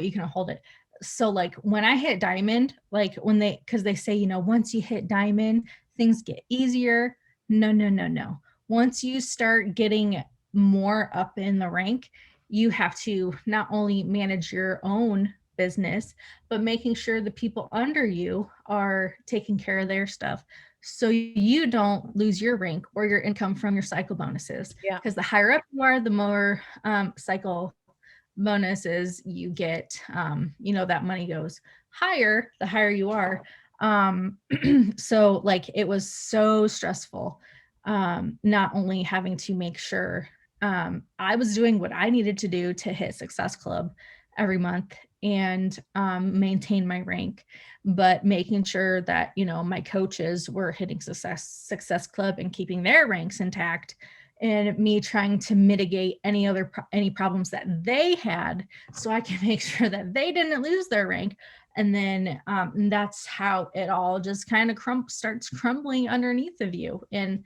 you can hold it. So like when I hit diamond, like because they say, you know, once you hit diamond, things get easier. No. Once you start getting more up in the rank, you have to not only manage your own business, but making sure the people under you are taking care of their stuff, so you don't lose your rank or your income from your cycle bonuses. Yeah. Because the higher up you are, the more cycle bonuses you get. You know, that money goes higher the higher you are. So like it was so stressful, not only having to make sure I was doing what I needed to do to hit Success Club every month and maintain my rank, but making sure that, you know, my coaches were hitting Success Club and keeping their ranks intact, and me trying to mitigate any problems that they had, so I can make sure that they didn't lose their rank. And then that's how it all just kind of starts crumbling underneath of you. And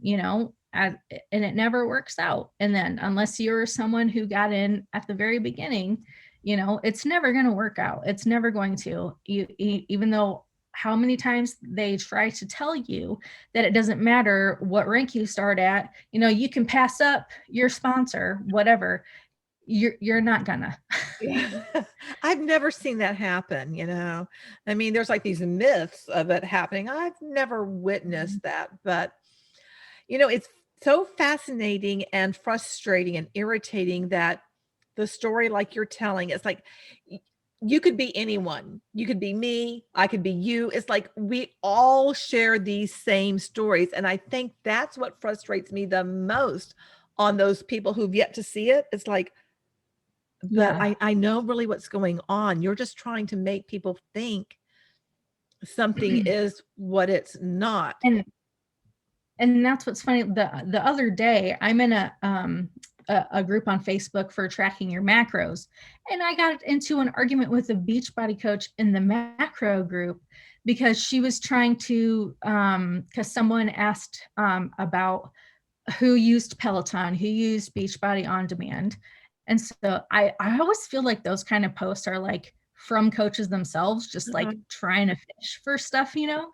you know, and it never works out. And then unless you're someone who got in at the very beginning, you know, it's never going to work out. It's never going to. Even though how many times they try to tell you that it doesn't matter what rank you start at, you know, you can pass up your sponsor, whatever, you're not gonna. Yeah. I've never seen that happen, you know. I mean, there's like these myths of it happening. I've never witnessed that, but you know, it's so fascinating and frustrating and irritating that the story like you're telling, it's like you could be anyone. You could be me, I could be you. It's like we all share these same stories, and I think that's what frustrates me the most on those people who've yet to see it. It's like, but Yeah. I know really what's going on. You're just trying to make people think something is what it's not. And that's what's funny. The other day, I'm in a group on Facebook for tracking your macros, and I got into an argument with a Beachbody coach in the macro group because she was trying to because someone asked about who used Peloton, who used Beachbody On Demand. And so I always feel like those kind of posts are like from coaches themselves, just like trying to fish for stuff, you know.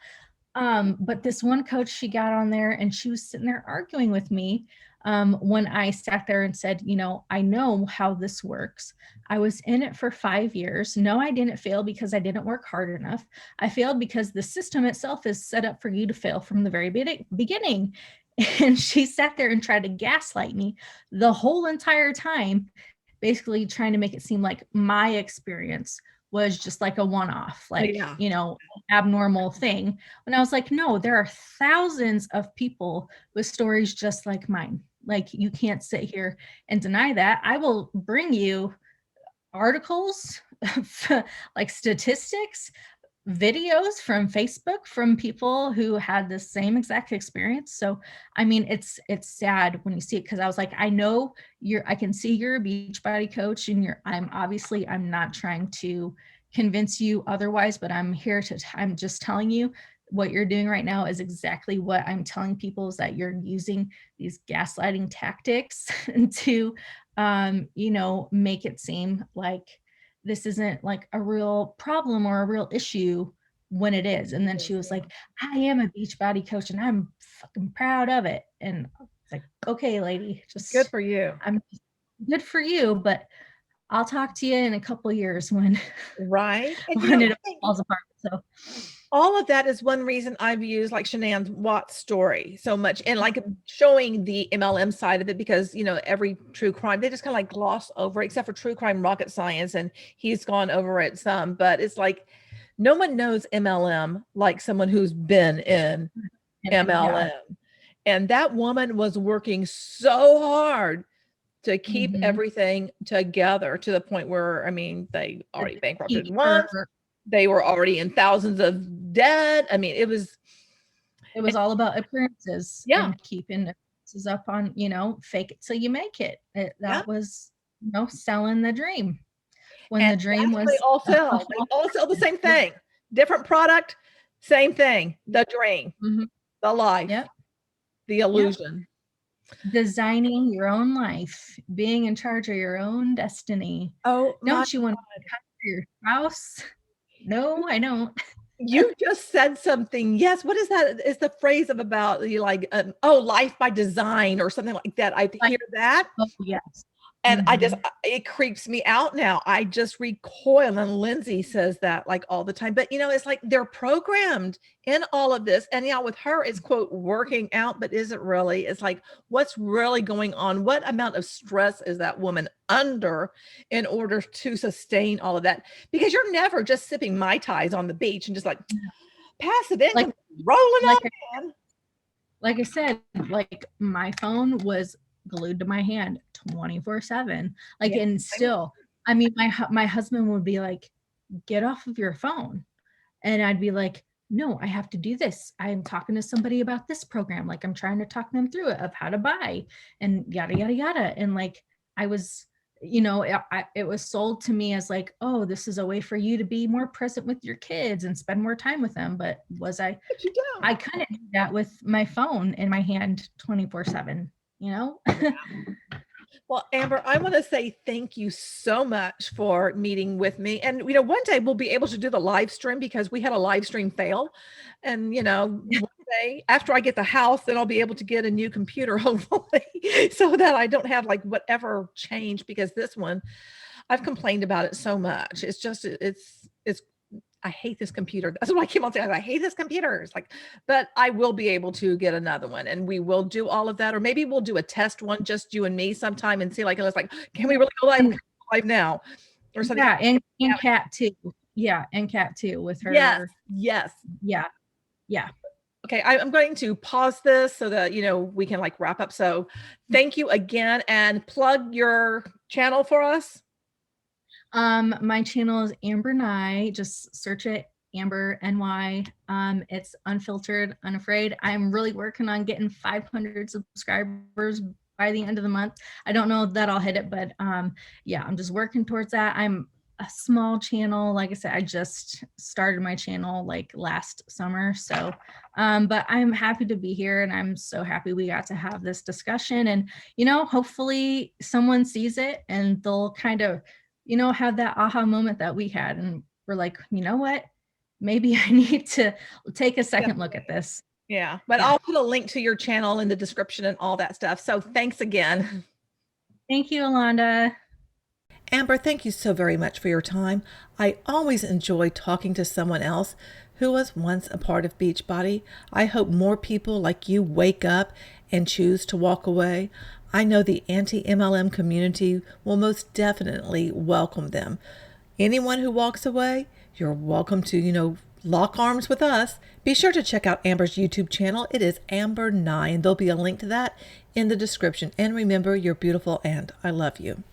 But this one coach, she got on there and she was sitting there arguing with me when I sat there and said, you know, I know how this works. I was in it for 5 years. No, I didn't fail because I didn't work hard enough. I failed because the system itself is set up for you to fail from the very beginning. And she sat there and tried to gaslight me the whole entire time, basically trying to make it seem like my experience was just like a one-off, like, you know, abnormal thing. And I was like, no, there are thousands of people with stories just like mine. Like, you can't sit here and deny that. I will bring you articles, like statistics, videos from Facebook from people who had the same exact experience. So, I mean, it's sad when you see it, because I was like, I know I can see you're a Beachbody coach, and I'm not trying to convince you otherwise, but I'm just telling you what you're doing right now is exactly what I'm telling people, is that you're using these gaslighting tactics to make it seem like this isn't like a real problem or a real issue when it is. And then she was like, I am a Beachbody coach and I'm fucking proud of it. And I was like, okay, lady, Good for you. I'm good for you, but I'll talk to you in a couple of years when Right. And when it falls apart. So all of that is one reason I've used like Shanann Watt's story so much, and like showing the MLM side of it, because every true crime, they just kind of like gloss over it, except for True Crime Rocket Science, and he's gone over it some, but it's like no one knows MLM like someone who's been in MLM. And that woman was working so hard to keep everything together, to the point where, I mean, they already bankrupted once. They were already in thousands of debt. I mean, it was all about appearances. Yeah. And keeping appearances up on, fake it till you make it. That was, selling the dream. When the dream was, they all sell the same thing, different product, same thing, the dream, the life, the illusion. Designing your own life, being in charge of your own destiny. Oh, don't you want to cut your spouse? No, I don't. You just said something. Yes. What is that? It's the phrase of about like, life by design or something like that. I hear that. Oh, yes. And it creeps me out now. I just recoil. And Lindsay says that like all the time, but it's like they're programmed in all of this. And with her, it's quote, working out, but is it really? It's like, what's really going on? What amount of stress is that woman under in order to sustain all of that? Because you're never just sipping Mai Tais on the beach and just like passive income, rolling up. Like I said, like my phone was glued to my hand 24/7. And still, I mean, my husband would be like, get off of your phone. And I'd be like, no, I have to do this. I'm talking to somebody about this program. Like I'm trying to talk them through it of how to buy and yada, yada, yada. And like, I was, it was sold to me as like, oh, this is a way for you to be more present with your kids and spend more time with them. But I couldn't do that with my phone in my hand 24/7. Well, Amber, I want to say thank you so much for meeting with me. And, one day we'll be able to do the live stream, because we had a live stream fail. And, one day after I get the house, then I'll be able to get a new computer, hopefully, so that I don't have like whatever change, because this one, I've complained about it so much. It's just, I hate this computer. That's what I keep on saying. I hate this computer. It's like, but I will be able to get another one, and we will do all of that. Or maybe we'll do a test one, just you and me sometime, and see like, it's like, can we really go live now or something? Yeah. And Kat too. Yeah. And Kat too with her. Yes. Yeah. Okay. I'm going to pause this so that, we can like wrap up. So thank you again, and plug your channel for us. My channel is Amber Nye. Just search it, Amber NY. It's unfiltered, unafraid. I'm really working on getting 500 subscribers by the end of the month. I don't know that I'll hit it, but yeah, I'm just working towards that. I'm a small channel. Like I said, I just started my channel like last summer. So, but I'm happy to be here, and I'm so happy we got to have this discussion. And, hopefully someone sees it and they'll kind of, have that aha moment that we had. And we're like, you know what? Maybe I need to take a second look at this. Yeah. But I'll put a link to your channel in the description and all that stuff. So thanks again. Thank you, Alonda. Amber, thank you so very much for your time. I always enjoy talking to someone else who was once a part of Beachbody. I hope more people like you wake up and choose to walk away. I know the anti-MLM community will most definitely welcome them. Anyone who walks away, you're welcome to, lock arms with us. Be sure to check out Amber's YouTube channel. It is Amber 9. There'll be a link to that in the description. And remember, you're beautiful and I love you.